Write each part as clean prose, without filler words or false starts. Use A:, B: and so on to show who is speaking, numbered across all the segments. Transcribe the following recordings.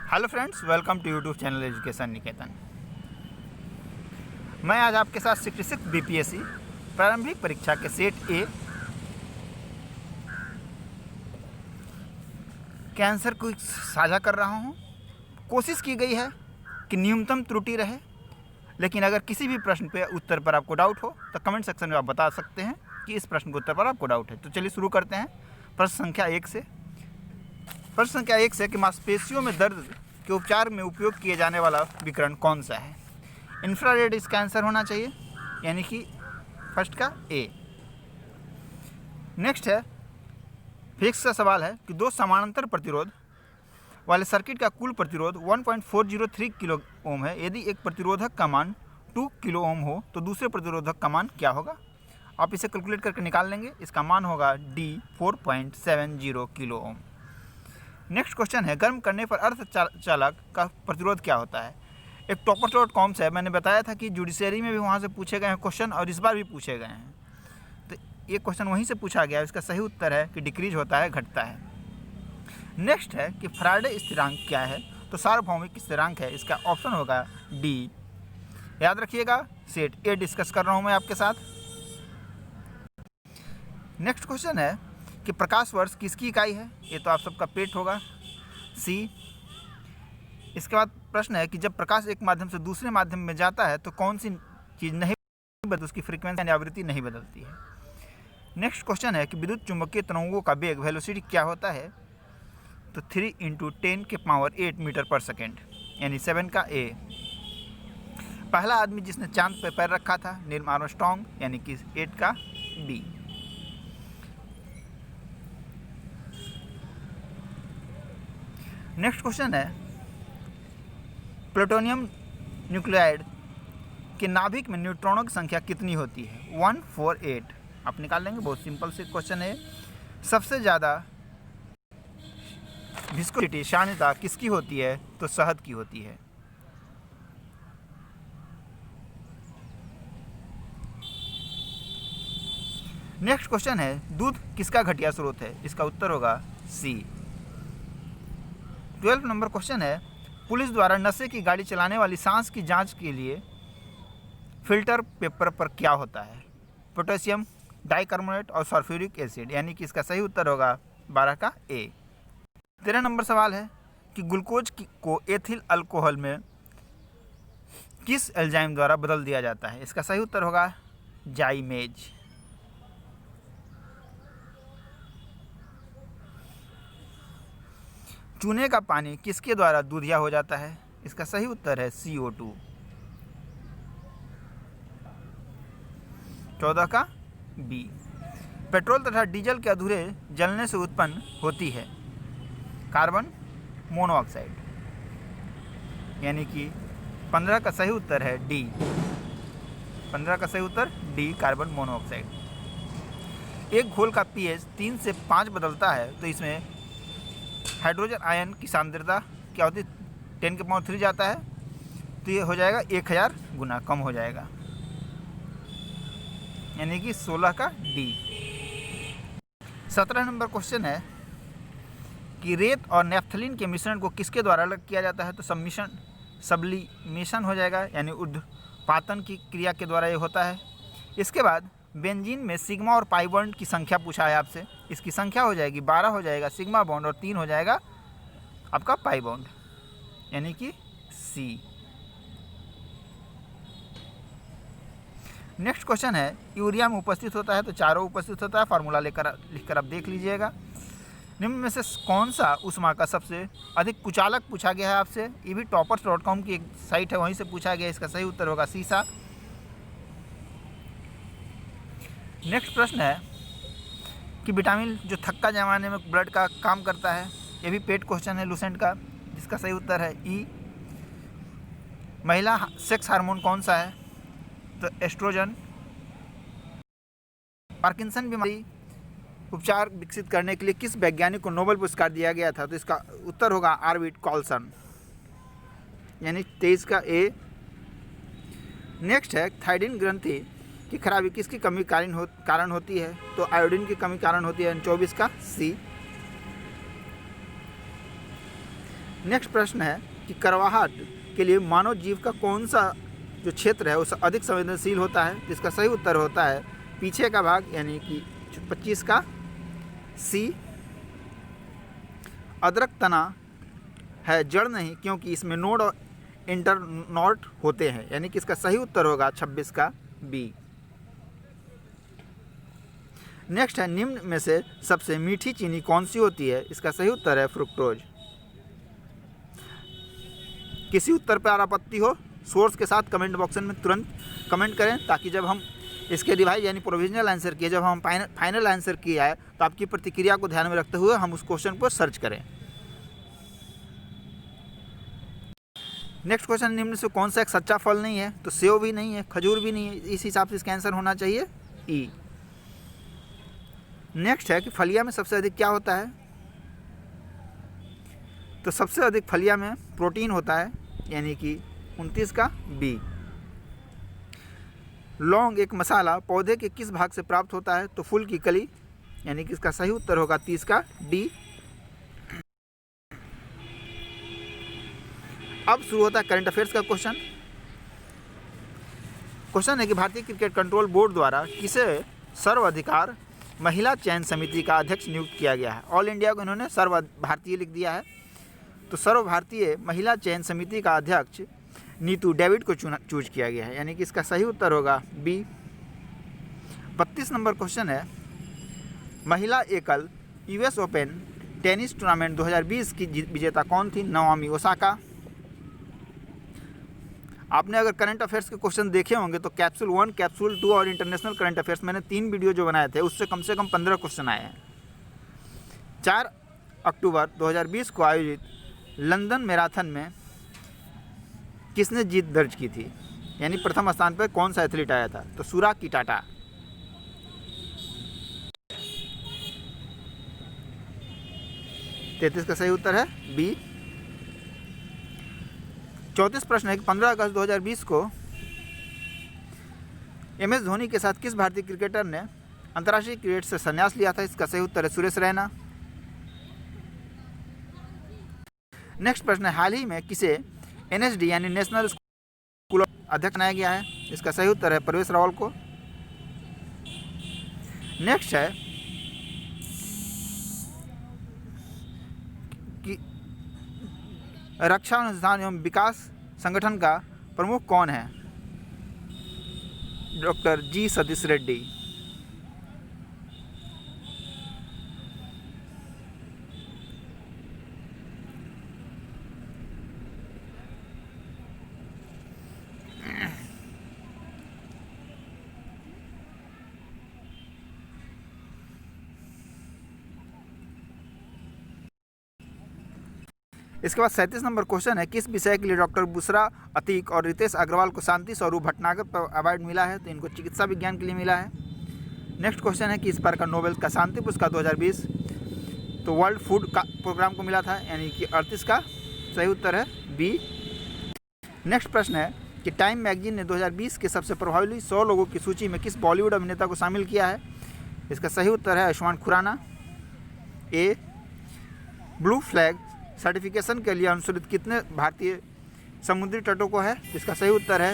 A: Hello friends, welcome to YouTube channel education Niketan. मैं आज आपके साथ 66 बीपीएससी प्रारंभिक परीक्षा के सेट ए के आंसर को साझा कर रहा हूं। कोशिश की गई है कि न्यूनतम त्रुटि रहे, लेकिन अगर किसी भी प्रश्न पे उत्तर पर आपको डाउट हो तो कमेंट सेक्शन में आप बता सकते हैं कि इस प्रश्न के उत्तर पर आपको डाउट है। तो चलिए शुरू करते हैं प्रश्न संख्या 1 से। प्रश्न संख्या 1 से कि मांसपेशियों में दर्द के उपचार में उपयोग किए जाने वाला विकिरण कौन सा है। इंफ्रारेड इसका आंसर होना चाहिए, यानी कि फर्स्ट का ए। नेक्स्ट है फिजिक्स का सवाल है कि दो समानांतर प्रतिरोध वाले सर्किट का कुल प्रतिरोध 1.403 किलो ओम है। यदि एक प्रतिरोधक का मान 2 किलो ओम हो तो दूसरे प्रतिरोधक का मान क्या होगा। आप इसे कैलकुलेट करके निकाल लेंगे। इसका मान होगा D 4.70 kilo ohm. Next question है गर्म करने पर अर्धचालक का प्रतिरोध क्या होता है। एक टॉपर.com से मैंने बताया था कि जुडिशरी में भी वहाँ से पूछे गए हैं क्वेश्चन और इस बार भी पूछे गए हैं, तो ये क्वेश्चन वहीं से पूछा गया है। इसका सही उत्तर है कि डिक्रीज होता है, घटता है। नेक्स्ट है कि फैराडे स्थिरांक क्या है, तो सार्वभौमिक स्थिरांक है। इसका ऑप्शन होगा डी। याद रखिएगा, सेट ए डिस्कस कर रहा हूँ मैं आपके साथ। नेक्स्ट क्वेश्चन है कि प्रकाश वर्ष किसकी इकाई है। ये तो आप सबका पेट होगा, सी। इसके बाद प्रश्न है कि जब प्रकाश एक माध्यम से दूसरे माध्यम में जाता है तो कौन सी चीज़ नहीं बदलती, उसकी फ्रीक्वेंसी यानी आवृत्ति नहीं बदलती है। नेक्स्ट क्वेश्चन है कि विद्युत चुंबकीय तरंगों का वेग वेलोसिटी क्या होता है, तो 3 × 10⁸ मीटर पर सेकेंड, यानी 7 का ए। पहला आदमी जिसने चांद पर पैर रखा था नील आर्मस्ट्रांग, यानी कि 8 का बी। नेक्स्ट क्वेश्चन है प्लूटोनियम न्यूक्लियाइड के नाभिक में न्यूट्रॉनों की संख्या कितनी होती है। 148 आप निकाल लेंगे। बहुत सिंपल से क्वेश्चन है। सबसे ज़्यादा विस्कोसिटी क्षारीयता किसकी होती है, तो शहद की होती है। नेक्स्ट क्वेश्चन है दूध किसका घटिया स्रोत है। इसका उत्तर होगा सी। 12 नंबर क्वेश्चन है पुलिस द्वारा नशे की गाड़ी चलाने वाली सांस की जांच के लिए फिल्टर पेपर पर क्या होता है। पोटेशियम डाइकार्बोनेट और सल्फ्यूरिक एसिड, यानी कि इसका सही उत्तर होगा 12 का ए। 13 नंबर सवाल है कि ग्लूकोज को एथिल अल्कोहल में किस एंजाइम द्वारा बदल दिया जाता है। इसका सही उत्तर होगा जाइमेज। चूने का पानी किसके द्वारा दूधिया हो जाता है। इसका सही उत्तर है CO2। 14 का बी। पेट्रोल तथा डीजल के अधूरे जलने से उत्पन्न होती है कार्बन मोनोऑक्साइड, यानी कि 15 का सही उत्तर है डी। 15 का सही उत्तर डी, कार्बन मोनोऑक्साइड। एक घोल का pH 3 से 5 बदलता है तो इसमें हाइड्रोजन आयन की सांद्रता क्या होती है, 10⁻³ जाता है, तो ये हो जाएगा 1000 गुना कम हो जाएगा, यानी कि 16 का डी। 17 नंबर क्वेश्चन है कि रेत और नेफ्थलीन के मिश्रण को किसके द्वारा अलग किया जाता है, तो सब्लिमेशन हो जाएगा, यानी ऊर्ध्वपातन की क्रिया के द्वारा ये होता है। इसके बाद बेंजीन में सिग्मा और पाई बॉन्ड की संख्या पूछा है आपसे। इसकी संख्या हो जाएगी 12 हो जाएगा सिग्मा बॉन्ड और 3 हो जाएगा आपका पाई बॉन्ड, यानी कि सी। नेक्स्ट क्वेश्चन है यूरिया में उपस्थित होता है तो चारों उपस्थित होता है। फार्मूला लिखकर आप देख लीजिएगा। निम्न में से कौन सा ऊष्मा का सबसे अधिक कुचालक पूछा गया है आपसे। ये भी toppers.com की एक साइट है, वहीं से पूछा गया। इसका सही उत्तर होगा सीसा। नेक्स्ट प्रश्न है कि विटामिन जो थक्का जमाने में ब्लड का काम करता है, ये भी पेट क्वेश्चन है लूसेंट का, जिसका सही उत्तर है ई। महिला सेक्स हार्मोन कौन सा है, तो एस्ट्रोजन। पार्किंसन बीमारी उपचार विकसित करने के लिए किस वैज्ञानिक को नोबेल पुरस्कार दिया गया था, तो इसका उत्तर होगा आर्विड कॉल्सन, यानी 23 का ए। नेक्स्ट है थायराइड ग्रंथि की खराबी किसकी कमी कारण होती है, तो आयोडीन की कमी कारण होती है, 24 का सी। नेक्स्ट प्रश्न है कि करवाहट के लिए मानव जीव का कौन सा जो क्षेत्र है उस अधिक संवेदनशील होता है? इसका सही उत्तर होता है पीछे का भाग, यानी कि 25 का सी। अदरक तना है, जड़ नहीं, क्योंकि इसमें नोड और इंटरनोड होते हैं, यानी कि इसका सही उत्तर होगा 26 का बी। नेक्स्ट है निम्न में से सबसे मीठी चीनी कौन सी होती है? इसका सही उत्तर है फ्रुक्टोज। किसी उत्तर पर आपत्ति हो सोर्स के साथ कमेंट बॉक्स में तुरंत कमेंट करें, ताकि जब हम इसके रिवाइज यानी प्रोविजनल आंसर किए, जब हम फाइनल आंसर किया है तो आपकी प्रतिक्रिया को ध्यान में रखते हुए हम उस क्वेश्चन को सर्च करें। नेक्स्ट क्वेश्चन, निम्न से कौन सा एक सच्चा फल नहीं है? तो सेव भी नहीं है, खजूर भी नहीं है, इस हिसाब से इसका आंसर होना चाहिए ई। नेक्स्ट है कि फलिया में सबसे अधिक क्या होता है? तो सबसे अधिक फलिया में प्रोटीन होता है, यानी कि 29 का बी। लौंग एक मसाला पौधे के किस भाग से प्राप्त होता है? तो फूल की कली, यानी कि इसका सही उत्तर होगा 30 का डी। अब शुरू होता है करंट अफेयर्स का क्वेश्चन। क्वेश्चन है कि भारतीय क्रिकेट कंट्रोल बोर्ड द्वारा किसे सर्वाधिकार महिला चयन समिति का अध्यक्ष नियुक्त किया गया है? ऑल इंडिया को इन्होंने सर्व भारतीय लिख दिया है, तो सर्व भारतीय महिला चयन समिति का अध्यक्ष नीतू डेविड को चूज किया गया है, यानी कि इसका सही उत्तर होगा बी। 32 नंबर क्वेश्चन है, महिला एकल यूएस ओपन टेनिस टूर्नामेंट 2020 की विजेता कौन थी? Naomi Osaka. आपने अगर करंट अफेयर्स के क्वेश्चन देखे होंगे तो कैप्सूल 1, कैप्सूल 2 और इंटरनेशनल करंट अफेयर्स, मैंने 3 वीडियो जो बनाए थे उससे कम से कम 15 क्वेश्चन आए हैं। 4 अक्टूबर 2020 को आयोजित लंदन मैराथन में किसने जीत दर्ज की थी? यानी प्रथम स्थान पर कौन सा एथलीट आया था? तो सूरा किटाटा। तैतीस का सही उत्तर है बी। 34 प्रश्न है कि 15 अगस्त 2020 को MS धोनी के साथ किस भारतीय क्रिकेटर ने अंतर्राष्ट्रीय क्रिकेट से संन्यास लिया था? इसका सही उत्तर है सुरेश रैना। नेक्स्ट प्रश्न है, हाल ही में किसे NSD यानी नेशनल स्कूल अध्यक्ष बनाया गया है? इसका सही उत्तर है परवेश रावल को। नेक्स्ट है कि रक्षा अनुसंधान एवं विकास संगठन का प्रमुख कौन है? डॉक्टर जी सतीश रेड्डी। इसके बाद 37 नंबर क्वेश्चन है, किस विषय के लिए डॉक्टर बुशरा अतीक और रितेश अग्रवाल को शांति स्वरूप भटनागर अवार्ड मिला है? तो इनको चिकित्सा विज्ञान के लिए मिला है। नेक्स्ट क्वेश्चन है कि इस बार का नोबेल का शांति पुरस्कार 2020 तो वर्ल्ड फूड का प्रोग्राम को मिला था, यानी कि 38 का सही उत्तर है बी। नेक्स्ट प्रश्न है कि टाइम मैगजीन ने 2020 के सबसे प्रभावशाली 100 लोगों की सूची में किस बॉलीवुड अभिनेता को शामिल किया है? इसका सही उत्तर है आयुष्मान खुराना। ए। ब्लू फ्लैग सर्टिफिकेशन के लिए अनुसूचित कितने भारतीय समुद्री तटों को है? इसका सही उत्तर है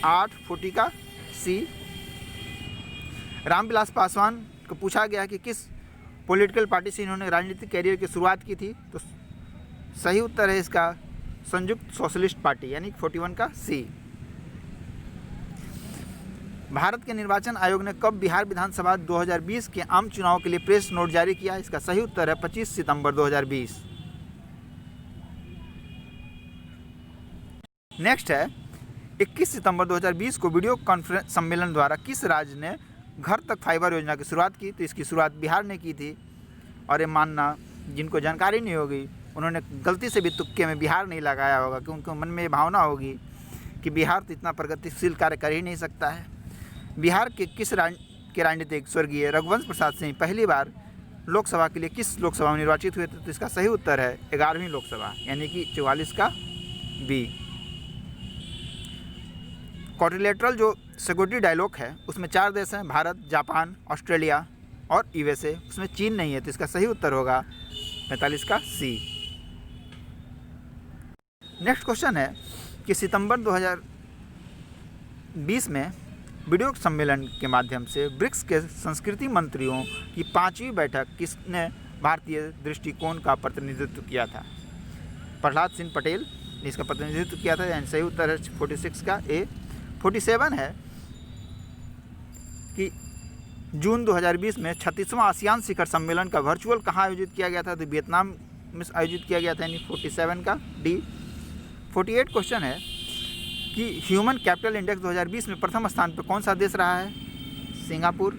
A: 8, 40 का सी। रामविलास पासवान को पूछा गया कि किस पॉलिटिकल पार्टी से इन्होंने राजनीतिक कैरियर की शुरुआत की थी? तो सही उत्तर है इसका संयुक्त सोशलिस्ट पार्टी, यानी 41 का सी। भारत के निर्वाचन आयोग ने कब बिहार विधानसभा 2020 के आम चुनाव के लिए प्रेस नोट जारी किया? इसका सही उत्तर है 25 सितंबर 2020। नेक्स्ट है 21 सितंबर 2020 को वीडियो कॉन्फ्रेंस सम्मेलन द्वारा किस राज्य ने घर तक फाइबर योजना की शुरुआत की? तो इसकी शुरुआत बिहार ने की थी। और ये मानना जिनको जानकारी नहीं होगी उन्होंने गलती से भी तुक्के में बिहार नहीं लगाया होगा, क्योंकि उनके मन में ये भावना होगी कि बिहार तो इतना प्रगतिशील कार्य कर ही नहीं सकता है। बिहार के किस के राजनीतिक स्वर्गीय रघुवंश प्रसाद सिंह पहली बार लोकसभा के लिए किस लोकसभा में निर्वाचित हुए थे? तो इसका सही उत्तर है 11वीं लोकसभा, यानी कि 44 का बी। क्वाड्रिलेटरल जो सिक्योरिटी डायलॉग है उसमें 4 देश हैं, भारत, जापान, ऑस्ट्रेलिया और USA। उसमें चीन नहीं है, तो इसका सही उत्तर होगा 45 का सी। नेक्स्ट क्वेश्चन है कि सितंबर 2020 में वीडियो सम्मेलन के माध्यम से ब्रिक्स के संस्कृति मंत्रियों की 5वीं बैठक किसने भारतीय दृष्टिकोण का प्रतिनिधित्व किया था? प्रहलाद सिंह पटेल ने इसका प्रतिनिधित्व किया था। यानी सही उत्तर है 46 का ए। 47 है कि जून 2020 में 36वां आसियान शिखर सम्मेलन का वर्चुअल कहाँ आयोजित किया गया था? तो वियतनाम में आयोजित किया गया था। यानी 47 का डी। 48 क्वेश्चन है कि ह्यूमन कैपिटल इंडेक्स 2020 में प्रथम स्थान पर कौन सा देश रहा है? सिंगापुर।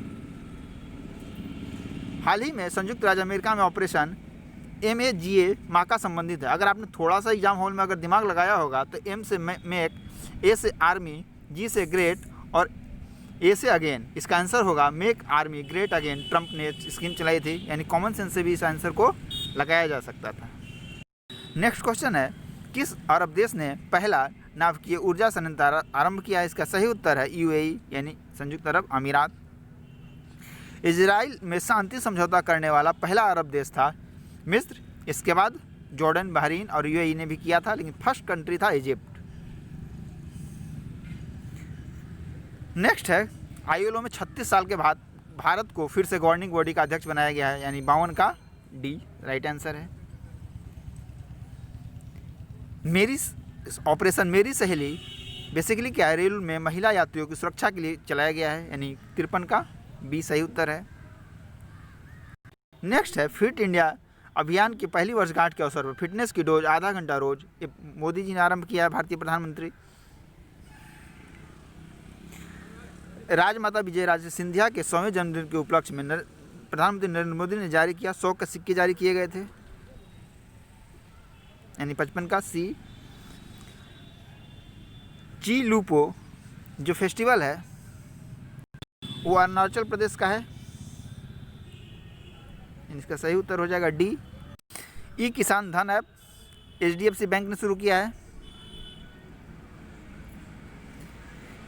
A: हाल ही में संयुक्त राज्य अमेरिका में ऑपरेशन MAGA माँ का संबंधित है। अगर आपने थोड़ा सा एग्जाम हॉल में अगर दिमाग लगाया होगा तो M से मेक, A से आर्मी, G से ग्रेट और A से अगेन। इसका आंसर होगा make army great again. Trump ने स्कीम चलाई थी। यानी कॉमन सेंस से भी इस आंसर को लगाया जा सकता था। नेक्स्ट क्वेश्चन है किस अरब देश ने पहला नाभिकीय ऊर्जा संयंत्र आरंभ किया? इसका सही उत्तर है UAE यानी संयुक्त अरब अमीरात। इजराइल में शांति समझौता करने वाला पहला अरब देश था मिस्र। इसके बाद जॉर्डन, बहरीन और UAE ने भी किया था, लेकिन फर्स्ट कंट्री था इजिप्ट। नेक्स्ट है ILO में 36 साल के बाद भारत को फिर से गवर्निंग बॉडी का अध्यक्ष बनाया गया है। यानी 52 का डी राइट आंसर है। ऑपरेशन मेरी सहेली बेसिकली क्या है? रेल में महिला यात्रियों की सुरक्षा के लिए चलाया गया है। यानी 53 का बी सही उत्तर है। नेक्स्ट है फिट इंडिया अभियान की पहली वर्षगांठ के अवसर पर फिटनेस की डोज आधा घंटा रोज मोदी जी ने आरंभ किया है, भारतीय प्रधानमंत्री। राजमाता विजयराजे सिंधिया के 100वें जन्मदिन के उपलक्ष्य में प्रधानमंत्री नरेंद्र मोदी ने जारी किया 100 के सिक्के जारी किए गए थे। यानी 55 का सी। ची लूपो जो फेस्टिवल है वो अरुणाचल प्रदेश का है। इसका सही उत्तर हो जाएगा डी। ई किसान धन ऐप HDFC बैंक ने शुरू किया है।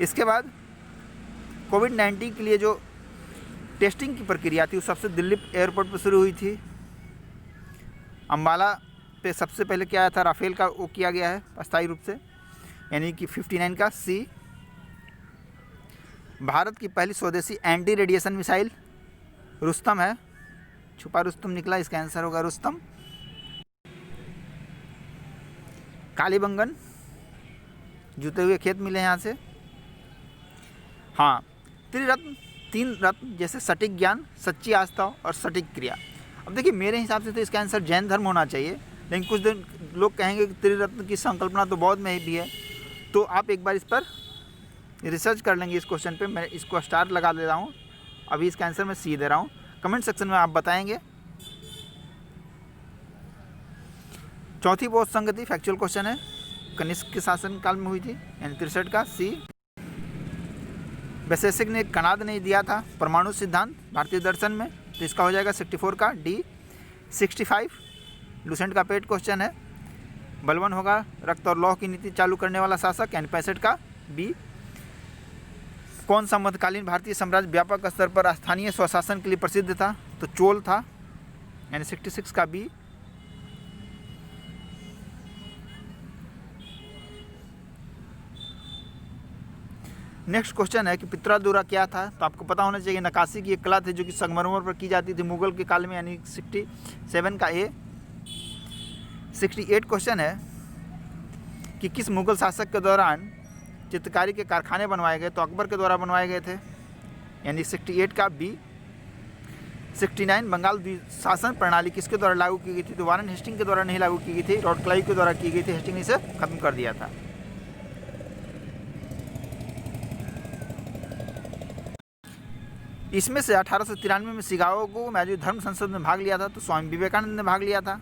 A: इसके बाद कोविड-19 के लिए जो टेस्टिंग की प्रक्रिया थी वो सबसे दिल्ली एयरपोर्ट पर शुरू हुई थी। अम्बाला पे सबसे पहले क्या आया था? राफेल का वो किया गया है अस्थायी रूप से। यानी कि 59 का सी। भारत की पहली स्वदेशी एंटी रेडिएशन मिसाइल रुस्तम है। छुपा रुस्तम निकला, इसका आंसर होगा रुस्तम। कालीबंगन जूते हुए खेत मिले यहाँ से। हाँ, त्रिरत्न 3 रत्न जैसे सटीक ज्ञान, सच्ची आस्था और सटीक क्रिया। अब देखिए मेरे हिसाब से तो इसका आंसर जैन धर्म होना चाहिए, लेकिन कुछ दिन लोग कहेंगे कि त्रिरत्न की संकल्पना तो बौद्ध में भी है। तो आप एक बार इस पर रिसर्च कर लेंगे इस क्वेश्चन पे। मैं इसको स्टार लगा दे रहा हूँ। अभी इसका आंसर मैं सी दे रहा हूँ। कमेंट सेक्शन में आप बताएंगे। चौथी बोध संगति फैक्चुअल क्वेश्चन है, कनिष्क के शासन काल में हुई थी। यानी 63 का सी। वैशेषिक ने कनाद नहीं दिया था परमाणु सिद्धांत भारतीय दर्शन में, तो इसका हो जाएगा 64 का डी। 65 लुसेंट का पेट क्वेश्चन है। बलवन होगा रक्त और लौह की नीति चालू करने वाला शासक। यानी 65 का बी। कौन सा मध्यकालीन भारतीय साम्राज्य व्यापक स्तर पर स्थानीय स्वशासन के लिए प्रसिद्ध था? तो चोल था। यानी 66 का बी। नेक्स्ट क्वेश्चन है कि पित्रादुरा क्या था? तो आपको पता होना चाहिए नक्काशी की एक कला थी जो कि संगमरमर पर की जाती थी मुगल के काल में। यानी 67 का ए। 68 क्वेश्चन है कि किस मुगल शासक के दौरान चित्रकारी के कारखाने बनवाए गए? तो अकबर के द्वारा बनवाए गए थे। यानी 68 का बी। 69 बंगाल शासन प्रणाली किसके द्वारा लागू की गई थी? तो वारन हेस्टिंग के द्वारा नहीं लागू की गई थी, लॉर्ड क्लाइव के द्वारा की गई थी। हेस्टिंग ने इसे खत्म कर दिया था। इसमें से 1893 में शिकागो में जो धर्म संसद में भाग लिया था तो स्वामी विवेकानंद ने भाग लिया था।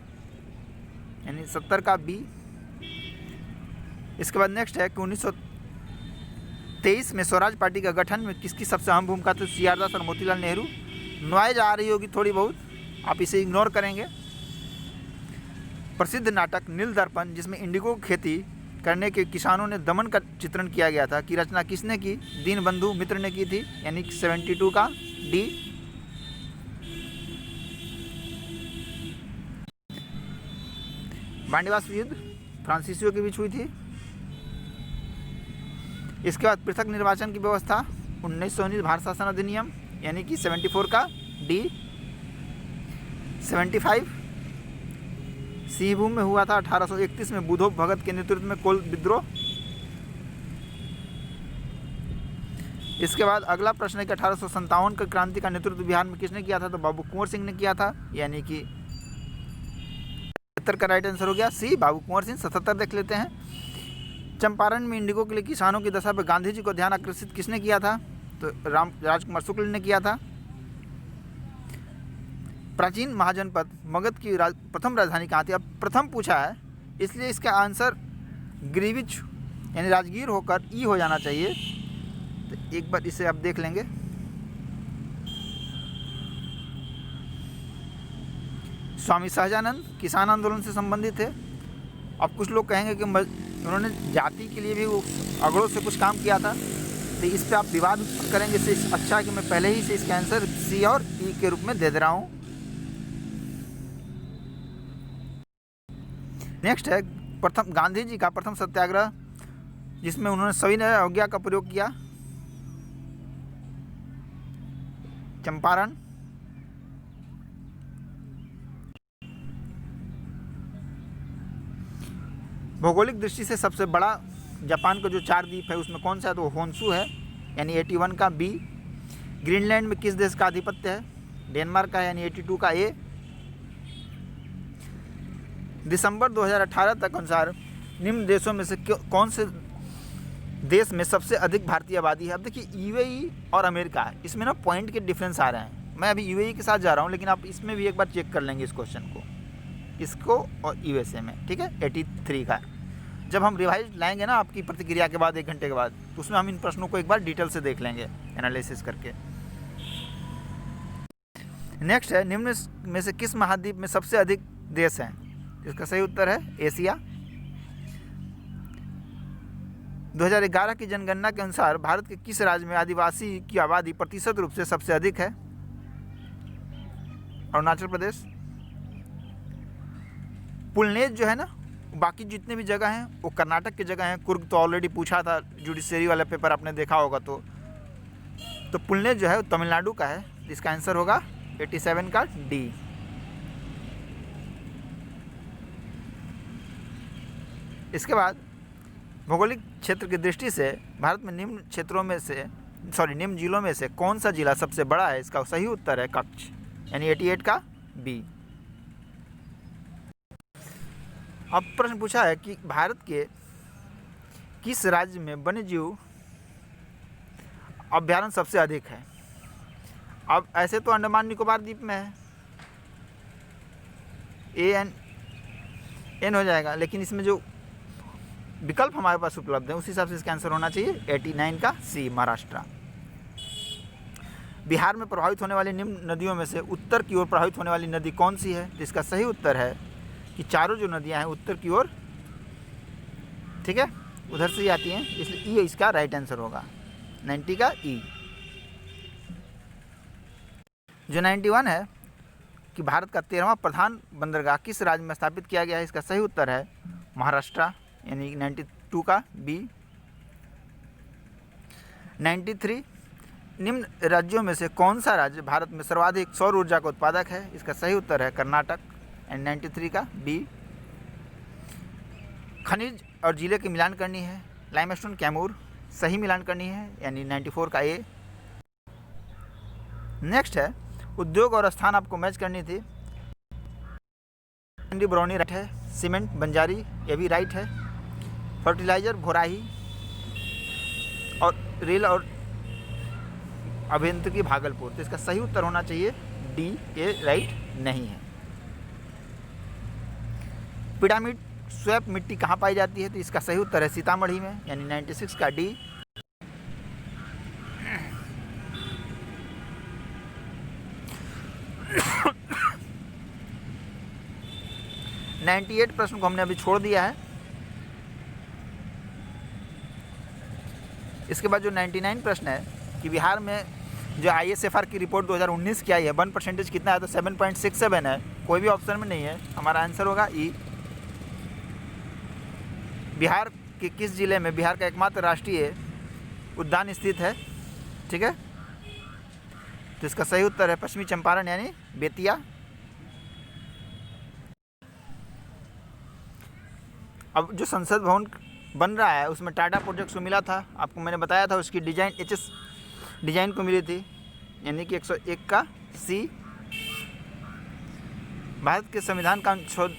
A: यानी 70 का बी। इसके बाद नेक्स्ट है कि 1923 में स्वराज पार्टी का गठन में किसकी सबसे अहम भूमिका थी? CR दास और मोतीलाल नेहरू। नॉइज आ रही होगी थोड़ी बहुत, आप इसे इग्नोर करेंगे। प्रसिद्ध नाटक नील दर्पण जिसमें इंडिगो खेती करने के किसानों ने दमन का चित्रण किया गया था, की रचना किसने की? दीनबंधु मित्र ने की थी। यानी 72 का डी। बांडीवास युद्ध फ्रांसीसियों के बीच हुई थी। इसके बाद पृथक निर्वाचन की व्यवस्था 1919 भारत शासन अधिनियम यानी कि 74 का डी। 75 सिंहभूम में हुआ था 1831 में बुधो भगत के नेतृत्व में कोल विद्रोह। इसके बाद अगला प्रश्न है कि 1857 का क्रांति का नेतृत्व बिहार में किसने किया था? तो बाबू कुंवर सिंह ने किया था, यानी कि 77 का राइट आंसर हो गया सी, बाबू कुंवर सिंह। 77 देख लेते हैं। चंपारण में इंडिगो के लिए किसानों की दशा पर गांधी जी को ध्यान आकर्षित किसने किया था? तो राजकुमार शुक्ल ने किया था। प्राचीन महाजनपद मगध की प्रथम राजधानी कहाँ थी? अब प्रथम पूछा है इसलिए इसका आंसर ग्रीविच यानी राजगीर होकर ई हो जाना चाहिए। तो एक बार इसे आप देख लेंगे। स्वामी सहजानंद किसान आंदोलन से संबंधित है। अब कुछ लोग कहेंगे कि उन्होंने जाति के लिए भी वो अगड़ों से कुछ काम किया था, तो इस पे आप विवाद करेंगे। इससे अच्छा है कि मैं पहले ही से इसका आंसर सी और ई के रूप में दे दे रहा हूँ। नेक्स्ट है प्रथम गांधी जी का प्रथम सत्याग्रह जिसमें उन्होंने सविनय अवज्ञा का प्रयोग किया। चंपारण। भौगोलिक दृष्टि से सबसे बड़ा जापान का जो 4 द्वीप है उसमें कौन सा है? तो होन्शु है यानी 81 का बी। ग्रीनलैंड में किस देश का आधिपत्य है? डेनमार्क का यानी 82 का ए। दिसंबर 2018 तक अनुसार निम्न देशों में से कौन से देश में सबसे अधिक भारतीय आबादी है? अब देखिए यूएई और अमेरिका है, इसमें ना पॉइंट के डिफरेंस आ रहे हैं। मैं अभी यूएई के साथ जा रहा हूँ, लेकिन आप इसमें भी एक बार चेक कर लेंगे इस क्वेश्चन को, इसको और यूएसए में, ठीक है। 83 का जब हम रिवाइज लाएंगे ना आपकी प्रतिक्रिया के बाद 1 घंटे के बाद, तो उसमें हम इन प्रश्नों को एक बार डिटेल से देख लेंगे एनालिसिस करके। नेक्स्ट है निम्न में से किस महाद्वीप में सबसे अधिक देश हैं? इसका सही उत्तर है एशिया। 2011 की जनगणना के अनुसार भारत के किस राज्य में आदिवासी की आबादी प्रतिशत रूप से सबसे अधिक है? अरुणाचल प्रदेश। पुलनेज जो है ना, बाकी जितने भी जगह हैं वो कर्नाटक की जगह हैं। कुर्ग तो ऑलरेडी पूछा था, जुडिशरी वाला पेपर आपने देखा होगा। तो पुलनेज जो है वो तमिलनाडु का है। इसका आंसर होगा 87 का डी। इसके बाद भौगोलिक क्षेत्र की दृष्टि से भारत में निम्न जिलों में से कौन सा जिला सबसे बड़ा है? इसका सही उत्तर है कच्छ यानी 88 का बी। अब प्रश्न पूछा है कि भारत के किस राज्य में वन्यजीव अभ्यारण्य सबसे अधिक है? अब ऐसे तो अंडमान निकोबार द्वीप में है, एन हो जाएगा, लेकिन इसमें जो विकल्प हमारे पास उपलब्ध है उस हिसाब से इसका आंसर होना चाहिए 89 का सी, महाराष्ट्र। बिहार में प्रभावित होने वाली निम्न नदियों में से उत्तर की ओर प्रभावित होने वाली नदी कौन सी है? इसका सही उत्तर है कि चारों जो नदियां हैं उत्तर की ओर, ठीक है, उधर से ही आती हैं, इसलिए ई इसका राइट आंसर होगा 90 का ई। जो 91 है कि भारत का 13वां प्रधान बंदरगाह किस राज्य में स्थापित किया गया है? इसका सही उत्तर है महाराष्ट्र यानी 92 का बी। 93 निम्न राज्यों में से कौन सा राज्य भारत में सर्वाधिक सौर ऊर्जा का उत्पादक है? इसका सही उत्तर है कर्नाटक एंड 93 का बी। खनिज और जिले की मिलान करनी है, लाइमस्टोन कैमूर, सही मिलान करनी है यानी 94 का ए। नेक्स्ट है उद्योग और स्थान आपको मैच करनी थी। बरौनी राइट है, सीमेंट बंजारी ये भी राइट है, फर्टिलाइजर भोराही, और रेल और अभियंत्रिकी भागलपुर। तो इसका सही उत्तर होना चाहिए डी, ये राइट नहीं है। पिरामिड स्वैप मिट्टी कहाँ पाई जाती है? तो इसका सही उत्तर है सीतामढ़ी में यानी 96 का डी। नाइन्टी 98 प्रश्न को हमने अभी छोड़ दिया है। इसके बाद जो 99 प्रश्न है कि बिहार में जो ISFR की रिपोर्ट 2019 की आई है 1% कितना है? तो 7.67 है, कोई भी ऑप्शन में नहीं है, हमारा आंसर होगा ई। बिहार के किस जिले में बिहार का एकमात्र राष्ट्रीय उद्यान स्थित है? ठीक है, तो इसका सही उत्तर है पश्चिमी चंपारण यानी बेतिया। अब जो संसद भवन बन रहा है उसमें टाटा प्रोजेक्ट्स को मिला था, आपको मैंने बताया था, उसकी डिजाइन HS डिजाइन को मिली थी, यानी कि 101 का C। भारत के संविधान का अनुच्छेद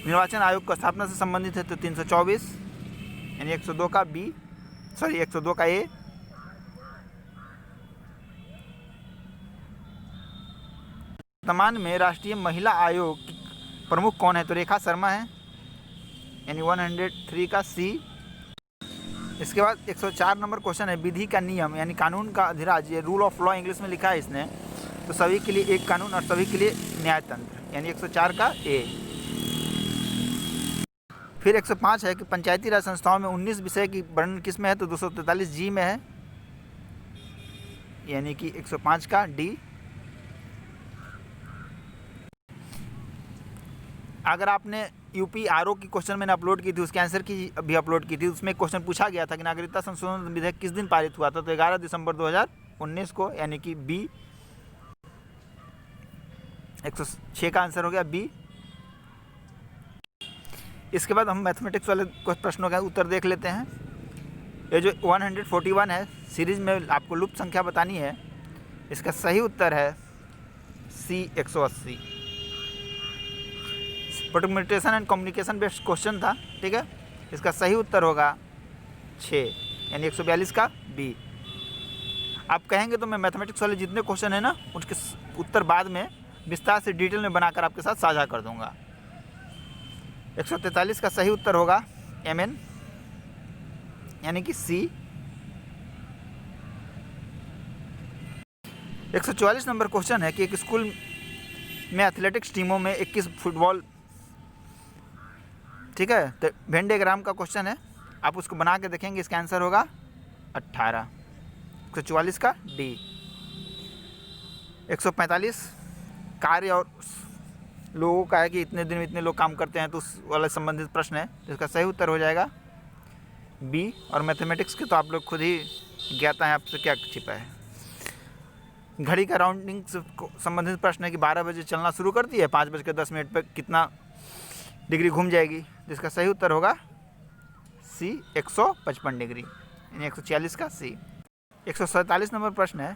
A: निर्वाचन आयोग का स्थापना से संबंधित है तो 324 यानी 102 का B, 102 का A। वर्तमान में राष्ट्रीय महिला आयोग की प्रमुख कौन है? तो रेखा शर्मा है, यानी 103 का C। इसके बाद 104 नंबर क्वेश्चन है विधि का नियम यानी कानून का अधिराज, ये रूल ऑफ लॉ इंग्लिश में लिखा है इसने, तो सभी के लिए एक कानून और सभी के लिए न्यायतंत्र, यानी 104 का A। फिर 105 है कि पंचायती राज संस्थाओं में 19 विषय की वर्णन किस में है? तो 243 G में है, यानी कि 105 का D। अगर आपने UPRO की क्वेश्चन मैंने अपलोड की थी, उसके आंसर की भी अपलोड की थी, उसमें क्वेश्चन पूछा गया था कि नागरिकता संशोधन विधेयक किस दिन पारित हुआ था? तो 11 दिसंबर 2019 को, यानी कि B। 106 का आंसर हो गया B। इसके बाद हम मैथमेटिक्स वाले कुछ प्रश्नों का उत्तर देख लेते हैं। ये जो 141 है सीरीज में आपको लुप्त संख्या बतानी है, इसका सही उत्तर है C 180। Permutation and communication based question था, ठीक है, इसका सही उत्तर होगा 6 यानी 142 का B। आप कहेंगे तो मैं मैथमेटिक्स वाले जितने क्वेश्चन है ना उसके उत्तर बाद में विस्तार से डिटेल में बनाकर आपके साथ साझा कर दूंगा। 143 का सही उत्तर होगा MN यानी कि C। 144 नंबर क्वेश्चन है कि एक स्कूल में एथलेटिक्स टीमों में 21 फुटबॉल, ठीक है, तो वेन डायग्राम का क्वेश्चन है, आप उसको बना के देखेंगे, इसका आंसर होगा 18। 144 का D। 145 कार्य और लोगों का है कि इतने दिन में इतने लोग काम करते हैं, तो उस वाला संबंधित प्रश्न है, तो इसका सही उत्तर हो जाएगा B। और मैथमेटिक्स के तो आप लोग खुद ही ज्ञाता है, आपसे क्या छिपा है। घड़ी का राउंडिंग से संबंधित प्रश्न है कि 12 बजे चलना शुरू करती है, 5:10 पर कितना डिग्री घूम जाएगी? जिसका सही उत्तर होगा C 155 डिग्री यानी 146 का C। 147 नंबर प्रश्न है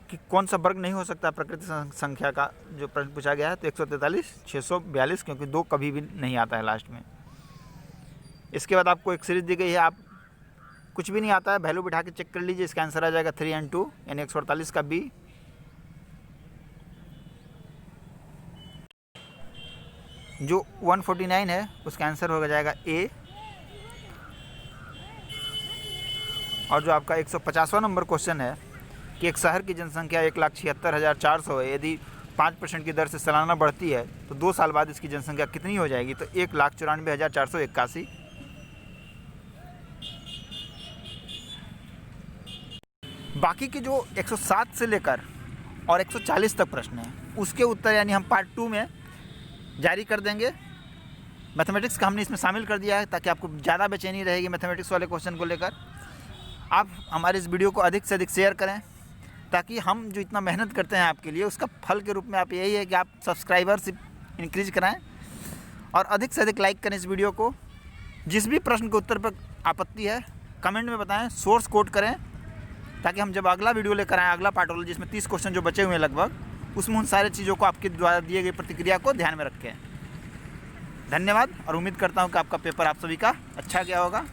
A: कि कौन सा वर्ग नहीं हो सकता प्रकृति संख्या का, जो प्रश्न पूछा गया है, तो 143 642, क्योंकि 2 कभी भी नहीं आता है लास्ट में। इसके बाद आपको एक सीरीज दी गई है, आप कुछ भी नहीं आता है वैल्यू बिठा के चेक कर लीजिए, इसका आंसर आ जाएगा 3 and 2 यानी 148 का B। जो 149 है उसका आंसर हो जाएगा A। और जो आपका 150वां नंबर क्वेश्चन है कि एक शहर की जनसंख्या 1,76,400 है, यदि 5% की दर से सालाना बढ़ती है तो 2 साल बाद इसकी जनसंख्या कितनी हो जाएगी? तो 1,94,481। बाकी के जो 107 से लेकर और 140 तक प्रश्न हैं उसके उत्तर यानी हम पार्ट 2 में जारी कर देंगे। मैथमेटिक्स का हमने इसमें शामिल कर दिया है ताकि आपको ज़्यादा बेचैनी रहेगी मैथमेटिक्स वाले क्वेश्चन को लेकर। आप हमारे इस वीडियो को अधिक से अधिक शेयर करें ताकि हम जो इतना मेहनत करते हैं आपके लिए उसका फल के रूप में आप यही है कि आप सब्सक्राइबर्स इंक्रीज कराएं और अधिक से अधिक लाइक करें इस वीडियो को। जिस भी प्रश्न के उत्तर पर आपत्ति है कमेंट में बताएं, सोर्स कोट करें ताकि हम जब अगला वीडियो लेकर आएँ, अगला पार्ट वाला जिसमें 30 क्वेश्चन जो बचे हुए हैं लगभग, उसमें उन सारे चीज़ों को आपके द्वारा दिए गई प्रतिक्रिया को ध्यान में रखें। धन्यवाद और उम्मीद करता हूँ कि आपका पेपर आप सभी का अच्छा गया होगा।